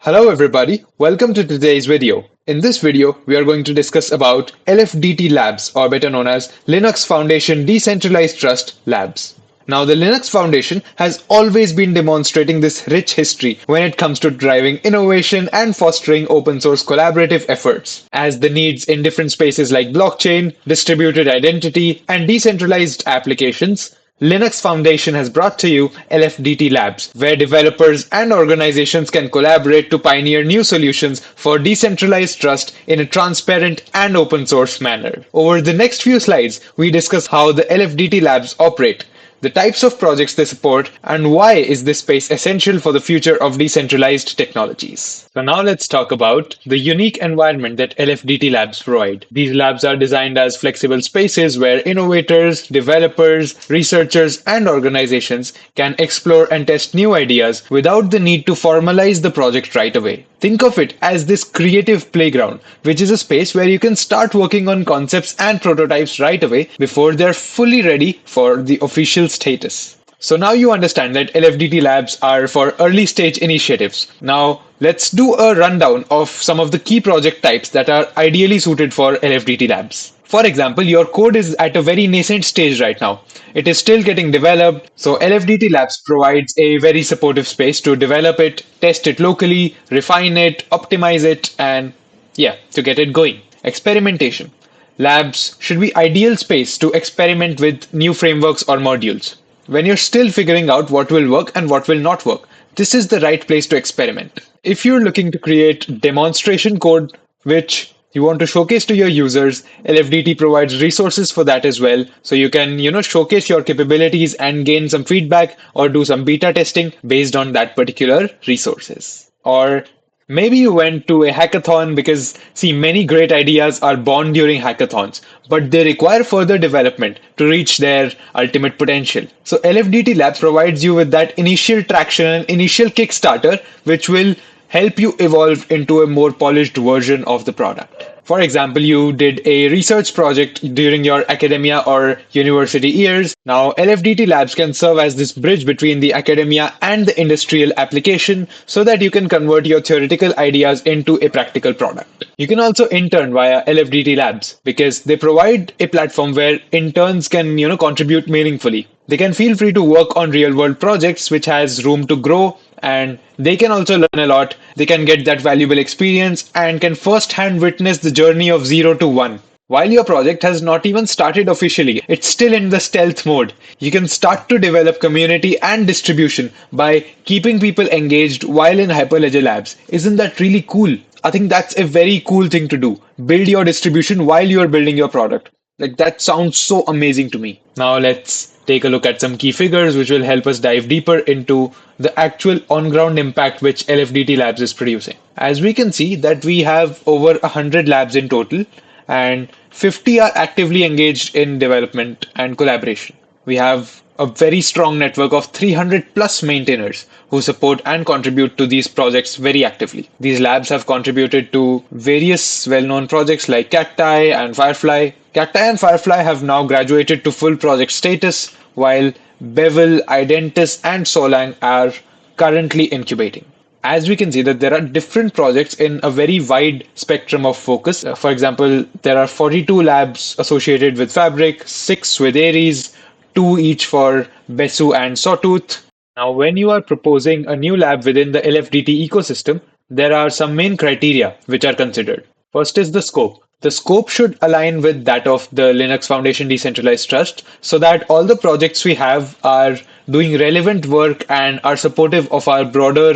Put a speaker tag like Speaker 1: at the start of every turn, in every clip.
Speaker 1: Hello everybody, welcome to today's video. In this video, we are going to discuss about LFDT Labs, or better known as Linux Foundation Decentralized Trust Labs. Now, the Linux Foundation has always been demonstrating this rich history when it comes to driving innovation and fostering open source collaborative efforts, as the needs in different spaces like blockchain, distributed identity, and decentralized applications. Linux Foundation has brought to you LFDT Labs, where developers and organizations can collaborate to pioneer new solutions for decentralized trust in a transparent and open source manner. Over the next few slides, we discuss how the LFDT Labs operate, the types of projects they support, and why is this space essential for the future of decentralized technologies. So now let's talk about the unique environment that LFDT Labs provide. These labs are designed as flexible spaces where innovators, developers, researchers, and organizations can explore and test new ideas without the need to formalize the project right away. Think of it as this creative playground, which is a space where you can start working on concepts and prototypes right away before they're fully ready for the official status. So now you understand that LFDT Labs are for early stage initiatives. Now let's do a rundown of some of the key project types that are ideally suited for LFDT Labs. For example, your code is at a very nascent stage right now. It is still getting developed, so LFDT Labs provides a very supportive space to develop it, test it locally, refine it, optimize it, and to get it going. Experimentation. Labs should be ideal space to experiment with new frameworks or modules. When you're still figuring out what will work and what will not work, this is the right place to experiment. If you're looking to create demonstration code which you want to showcase to your users, LFDT provides resources for that as well. So you can, showcase your capabilities and gain some feedback or do some beta testing based on that particular resources. Or maybe you went to a hackathon because, many great ideas are born during hackathons, but they require further development to reach their ultimate potential. So LFDT Labs provides you with that initial traction, initial Kickstarter, which will help you evolve into a more polished version of the product. For example, you did a research project during your academia or university years. Now, LFDT Labs can serve as this bridge between the academia and the industrial application so that you can convert your theoretical ideas into a practical product. You can also intern via LFDT Labs because they provide a platform where interns can, contribute meaningfully. They can feel free to work on real world projects which has room to grow, and they can also learn a lot. They can get that valuable experience and can first-hand witness the journey of 0 to 1. While your project has not even started officially, it's still in the stealth mode. You can start to develop community and distribution by keeping people engaged while in Hyperledger Labs. Isn't that really cool? I think that's a very cool thing to do. Build your distribution while you're building your product. That sounds so amazing to me. Now let's take a look at some key figures which will help us dive deeper into the actual on-ground impact which LFDT Labs is producing. As we can see that we have over 100 labs in total and 50 are actively engaged in development and collaboration. We have a very strong network of 300 plus maintainers who support and contribute to these projects very actively. These labs have contributed to various well-known projects like Cacti and Firefly. Cacti and Firefly have now graduated to full project status, while Bevel, Identis, and Solang are currently incubating. As we can see that there are different projects in a very wide spectrum of focus. For example, there are 42 labs associated with Fabric, 6 with Aries, 2 each for Besu and Sawtooth. Now, when you are proposing a new lab within the LFDT ecosystem, there are some main criteria which are considered. First is the scope. The scope should align with that of the Linux Foundation Decentralized Trust so that all the projects we have are doing relevant work and are supportive of our broader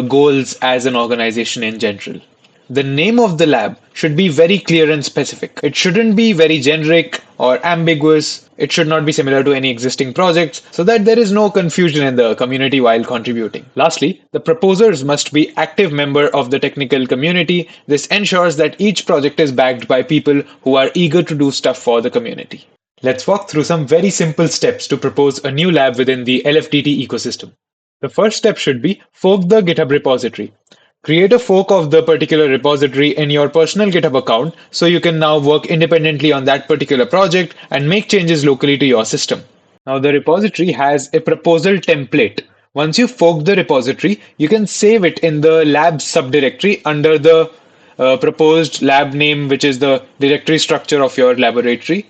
Speaker 1: goals as an organization in general. The name of the lab should be very clear and specific. It shouldn't be very generic or ambiguous. It should not be similar to any existing projects so that there is no confusion in the community while contributing. Lastly, the proposers must be active member of the technical community. This ensures that each project is backed by people who are eager to do stuff for the community. Let's walk through some very simple steps to propose a new lab within the LFDT ecosystem. The first step should be fork the GitHub repository. Create a fork of the particular repository in your personal GitHub account so you can now work independently on that particular project and make changes locally to your system. Now the repository has a proposal template Once you fork the repository, you can save it in the labs subdirectory under the proposed lab name, which is the directory structure of your laboratory.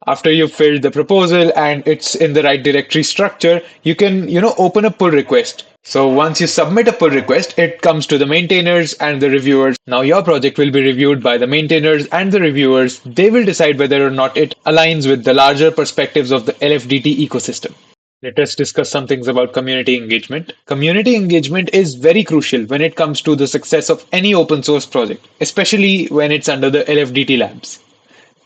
Speaker 1: After you've filled the proposal and it's in the right directory structure, you can, open a pull request. So once you submit a pull request, it comes to the maintainers and the reviewers. Now your project will be reviewed by the maintainers and the reviewers. They will decide whether or not it aligns with the larger perspectives of the LFDT ecosystem. Let us discuss some things about community engagement. Community engagement is very crucial when it comes to the success of any open source project, especially when it's under the LFDT labs.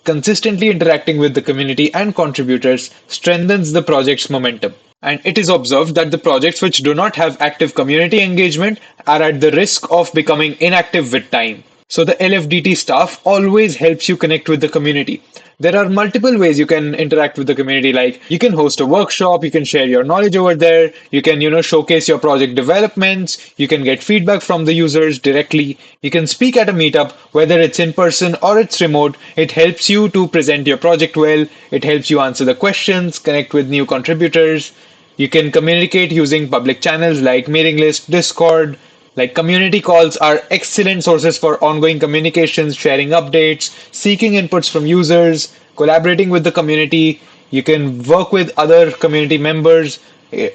Speaker 1: Consistently interacting with the community and contributors strengthens the project's momentum. And it is observed that the projects which do not have active community engagement are at the risk of becoming inactive with time. So the LFDT staff always helps you connect with the community. There are multiple ways you can interact with the community, like you can host a workshop, you can share your knowledge over there, you can, showcase your project developments, you can get feedback from the users directly, you can speak at a meetup, whether it's in person or it's remote. It helps you to present your project well, it helps you answer the questions, connect with new contributors. You can communicate using public channels like mailing list, Discord. Like community calls are excellent sources for ongoing communications, sharing updates, seeking inputs from users, collaborating with the community. You can work with other community members,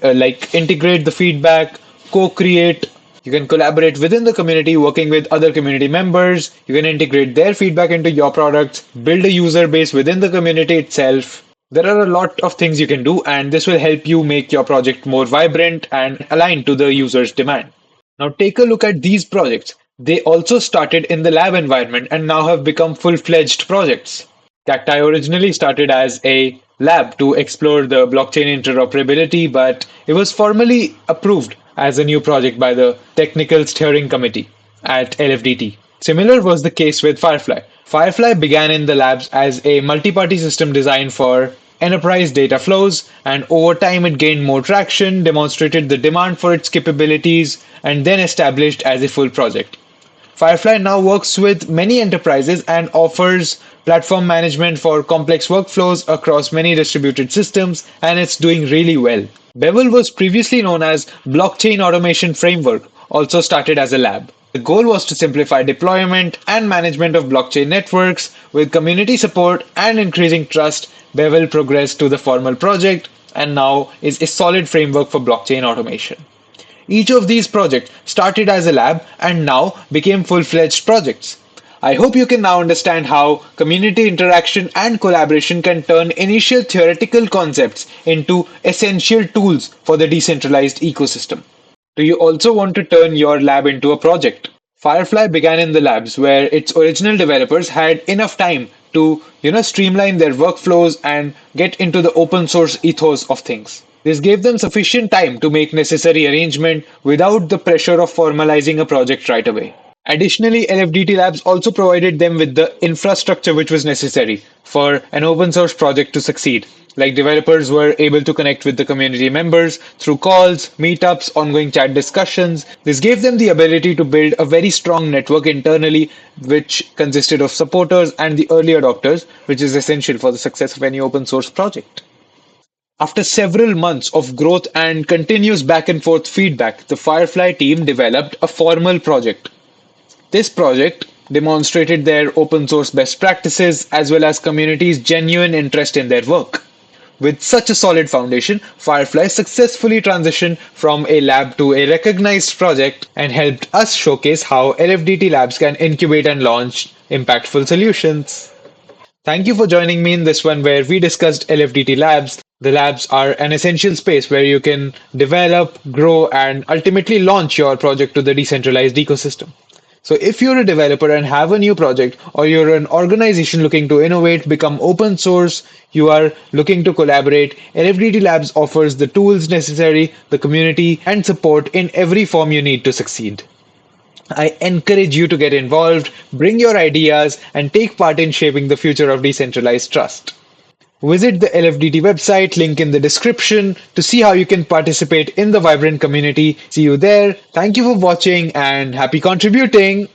Speaker 1: like integrate the feedback, co-create. You can collaborate within the community, working with other community members. You can integrate their feedback into your products, build a user base within the community itself. There are a lot of things you can do, and this will help you make your project more vibrant and aligned to the user's demand. Now take a look at these projects. They also started in the lab environment and now have become full-fledged projects. Cacti originally started as a lab to explore the blockchain interoperability, but it was formally approved as a new project by the Technical Steering Committee at LFDT. Similar was the case with Firefly. Firefly began in the labs as a multi-party system designed for enterprise data flows, and over time it gained more traction, demonstrated the demand for its capabilities, and then established as a full project. Firefly now works with many enterprises and offers platform management for complex workflows across many distributed systems, and it's doing really well. Bevel was previously known as Blockchain Automation Framework, also started as a lab. The goal was to simplify deployment and management of blockchain networks. With community support and increasing trust, Bevel progressed to the formal project and now is a solid framework for blockchain automation. Each of these projects started as a lab and now became full-fledged projects. I hope you can now understand how community interaction and collaboration can turn initial theoretical concepts into essential tools for the decentralized ecosystem. Do you also want to turn your lab into a project? Firefly began in the labs where its original developers had enough time to, streamline their workflows and get into the open source ethos of things. This gave them sufficient time to make necessary arrangement without the pressure of formalizing a project right away. Additionally, LFDT Labs also provided them with the infrastructure which was necessary for an open source project to succeed. Like developers were able to connect with the community members through calls, meetups, ongoing chat discussions. This gave them the ability to build a very strong network internally, which consisted of supporters and the early adopters, which is essential for the success of any open source project. After several months of growth and continuous back and forth feedback, the Firefly team developed a formal project. This project demonstrated their open source best practices as well as community's genuine interest in their work. With such a solid foundation, Firefly successfully transitioned from a lab to a recognized project and helped us showcase how LFDT Labs can incubate and launch impactful solutions. Thank you for joining me in this one where we discussed LFDT Labs. The labs are an essential space where you can develop, grow, and ultimately launch your project to the decentralized ecosystem. So if you're a developer and have a new project, or you're an organization looking to innovate, become open source, you are looking to collaborate, LFDT Labs offers the tools necessary, the community, and support in every form you need to succeed. I encourage you to get involved, bring your ideas, and take part in shaping the future of decentralized trust. Visit the LFDT website, link in the description, to see how you can participate in the vibrant community. See you there. Thank you for watching and happy contributing.